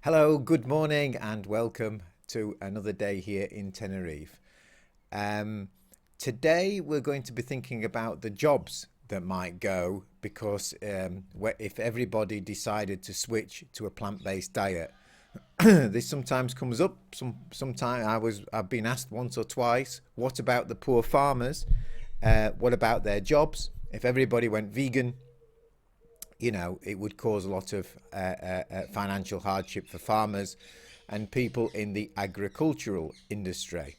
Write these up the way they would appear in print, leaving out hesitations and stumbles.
Hello, good morning, and welcome to another day here in Tenerife. Today, we're going to be thinking about the jobs that might go because if everybody decided to switch to a plant-based diet, this sometimes comes up. Sometime I've been asked once or twice, what about the poor farmers? What about their jobs? If everybody went vegan, it would cause a lot of financial hardship for farmers and people in the agricultural industry.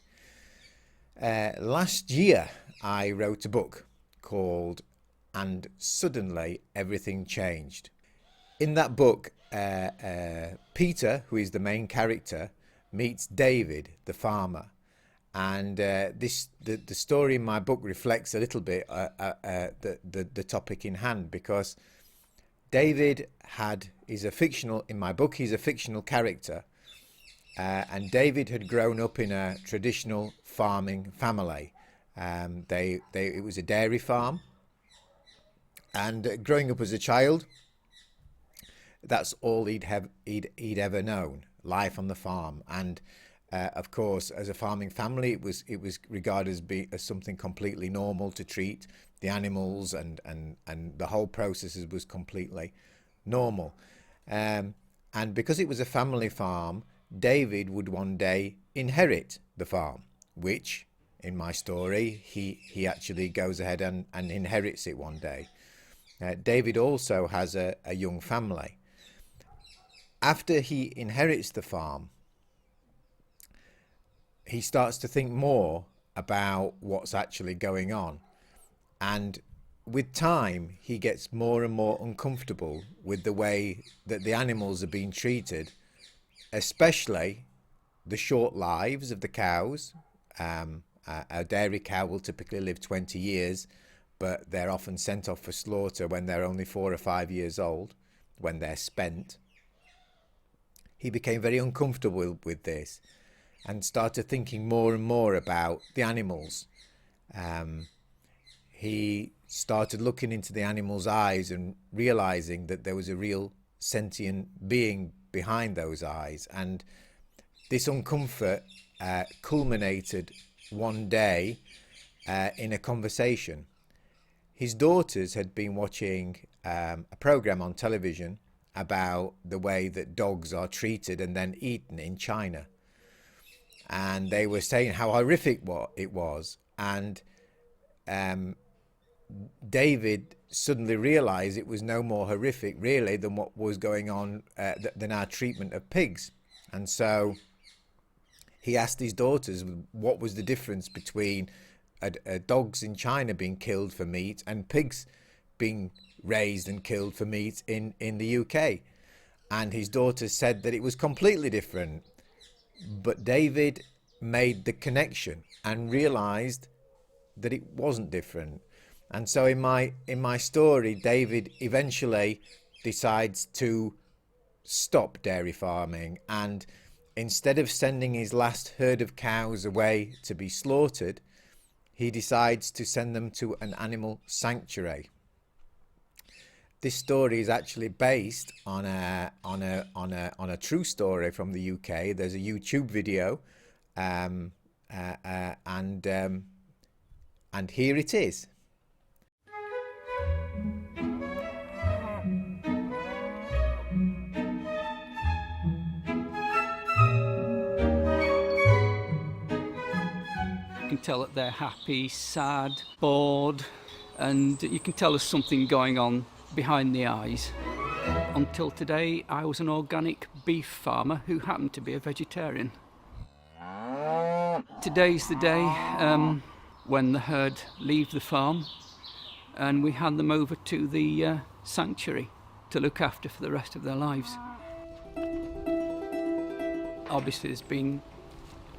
Last year, I wrote a book called And Suddenly Everything Changed. In that book, Peter, who is the main character, meets David, the farmer. And the story in my book reflects a little bit the topic in hand, because David is a fictional, in my book, he's a fictional character. And David had grown up in a traditional farming family. It was a dairy farm. And growing up as a child, that's all he'd ever known, life on the farm. And of course, as a farming family, it was regarded as something completely normal to treat the animals, and the whole process was completely normal. And because it was a family farm, David would one day inherit the farm, which, in my story, he actually goes ahead and inherits it one day. David also has a young family. After he inherits the farm, he starts to think more about what's actually going on. And with time, he gets more and more uncomfortable with the way that the animals are being treated, especially the short lives of the cows. A dairy cow will typically live 20 years, but they're often sent off for slaughter when they're only 4 or 5 years old, when they're spent. He became very uncomfortable with this and started thinking more and more about the animals. He started looking into the animals' eyes and realizing that there was a real sentient being behind those eyes. And this uncomfort culminated one day in a conversation. His daughters had been watching a program on television about the way that dogs are treated and then eaten in China. And they were saying how horrific it was. And David suddenly realized it was no more horrific, really, than what was going on, than our treatment of pigs. And so he asked his daughters what was the difference between dogs in China being killed for meat and pigs being raised and killed for meat in the UK. And his daughters said that it was completely different. But David made the connection and realized that it wasn't different. And so in my story, David eventually decides to stop dairy farming, and instead of sending his last herd of cows away to be slaughtered, he decides to send them to an animal sanctuary. This story is actually based on a true story from the UK. There's a YouTube video, and here it is. You can tell that they're happy, sad, bored, and you can tell there's something going on behind the eyes. Until today, I was an organic beef farmer who happened to be a vegetarian. Today's the day when the herd leave the farm and we hand them over to the sanctuary to look after for the rest of their lives. Obviously, there's been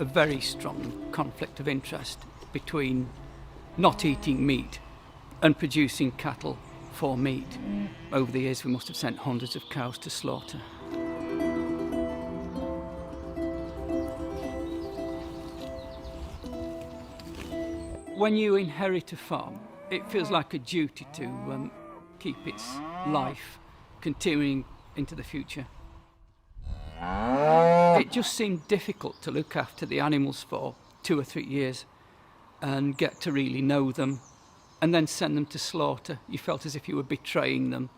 a very strong conflict of interest between not eating meat and producing cattle for meat. Over the years, we must have sent hundreds of cows to slaughter. When you inherit a farm, it feels like a duty to keep its life continuing into the future. It just seemed difficult to look after the animals for 2 or 3 years and get to really know them and then send them to slaughter. You felt as if you were betraying them.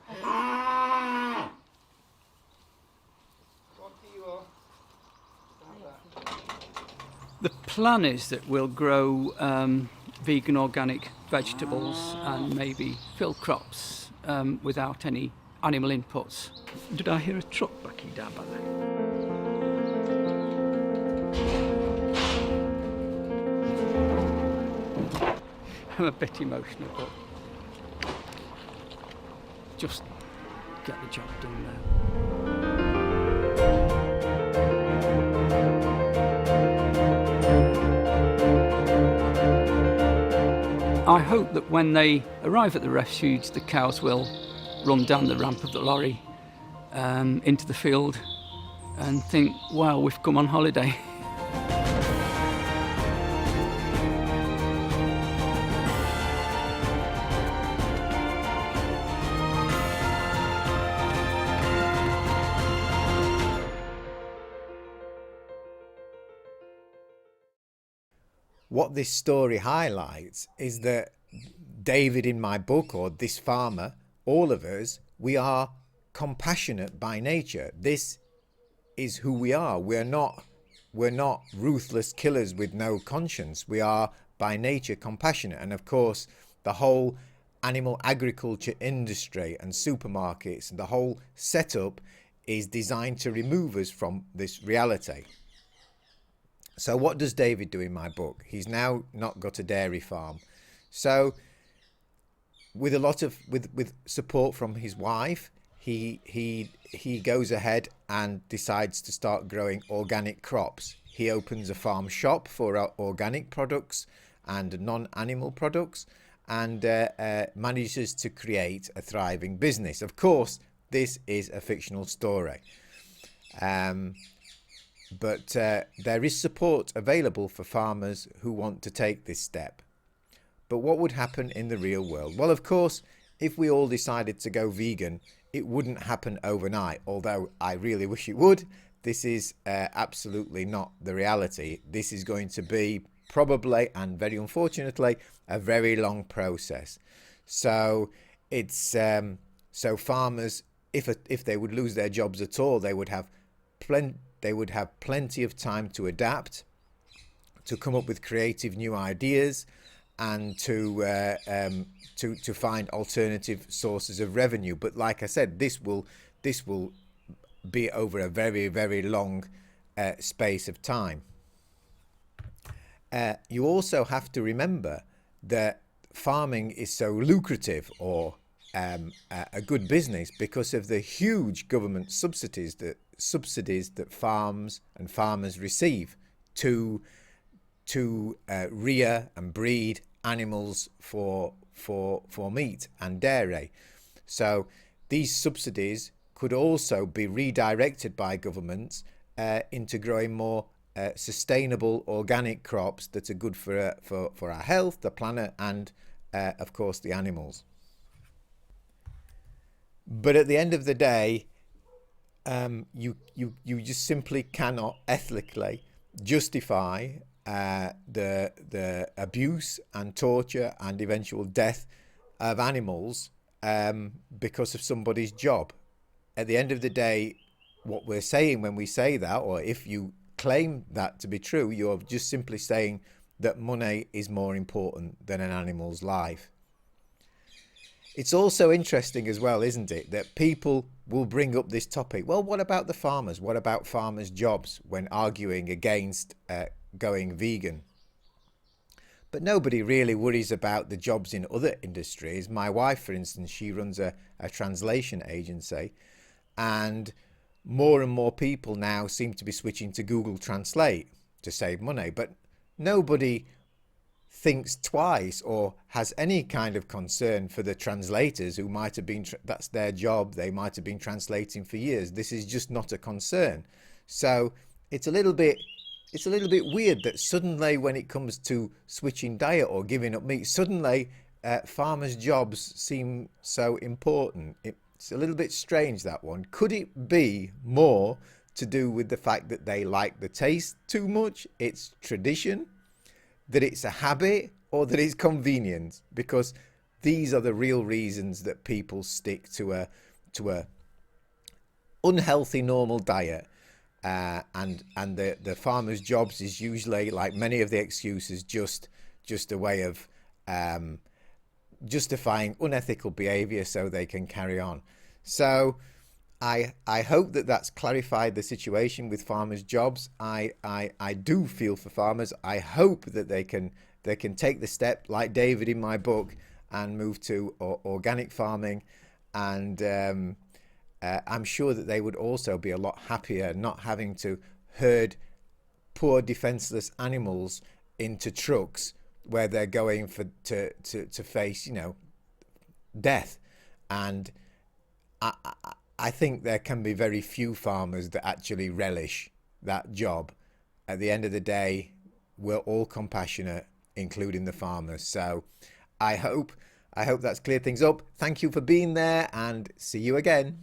The plan is that we'll grow vegan organic vegetables and maybe fill crops without any animal inputs. Did I hear a truck backing down by there? I'm a bit emotional, but just get the job done now. I hope that when they arrive at the refuge, the cows will run down the ramp of the lorry into the field and think, wow, we've come on holiday. What this story highlights is that David in my book, or this farmer, all of us, we are compassionate by nature. This is who we are. We're not ruthless killers with no conscience. We are by nature compassionate. And of course, the whole animal agriculture industry and supermarkets and the whole setup is designed to remove us from this reality. So what does David do in my book? He's now not got a dairy farm. So with a lot of with support from his wife, he goes ahead and decides to start growing organic crops. He opens a farm shop for organic products and non-animal products, and manages to create a thriving business. Of course, this is a fictional story. But there is support available for farmers who want to take this step. But what would happen in the real world? Well, of course, if we all decided to go vegan, it wouldn't happen overnight, although I really wish it would. This is absolutely not the reality. This is going to be probably, and very unfortunately, a very long process. So it's so farmers, if they would lose their jobs at all, they would have plenty of time to adapt, to come up with creative new ideas, and to find alternative sources of revenue. But like I said, this will be over a very, very long space of time. You also have to remember that farming is so lucrative, or a good business, because of the huge government subsidies that farms and farmers receive to rear and breed animals for meat and dairy. So these subsidies could also be redirected by governments into growing more sustainable organic crops that are good for our health, the planet, and of course the animals. But at the end of the day, you just simply cannot ethically justify the abuse and torture and eventual death of animals because of somebody's job. At the end of the day, what we're saying when we say that, or if you claim that to be true, you're just simply saying that money is more important than an animal's life. It's also interesting as well, isn't it, that people will bring up this topic. Well, what about the farmers? What about farmers' jobs when arguing against going vegan? But nobody really worries about the jobs in other industries. My wife, for instance, she runs a translation agency, and more people now seem to be switching to Google Translate to save money. But nobody thinks twice or has any kind of concern for the translators who might have been, that's their job, they might have been translating for years. This is just not a concern. So it's a little bit weird that suddenly, when it comes to switching diet or giving up meat, suddenly farmers' jobs seem so important. It's a little bit strange, that one. Could it be more to do with the fact that they like the taste too much, it's tradition, that it's a habit, or that it's convenience, because these are the real reasons that people stick to a unhealthy normal diet. And the farmers' jobs is usually, like many of the excuses, just a way of justifying unethical behavior so they can carry on. So I hope that that's clarified the situation with farmers' jobs. I do feel for farmers. I hope that they can take the step, like David in my book, and move to organic farming. And I'm sure that they would also be a lot happier not having to herd poor defenseless animals into trucks where they're going to face, death. And I think there can be very few farmers that actually relish that job. At the end of the day, we're all compassionate, including the farmers. So I hope that's cleared things up. Thank you for being there, and see you again.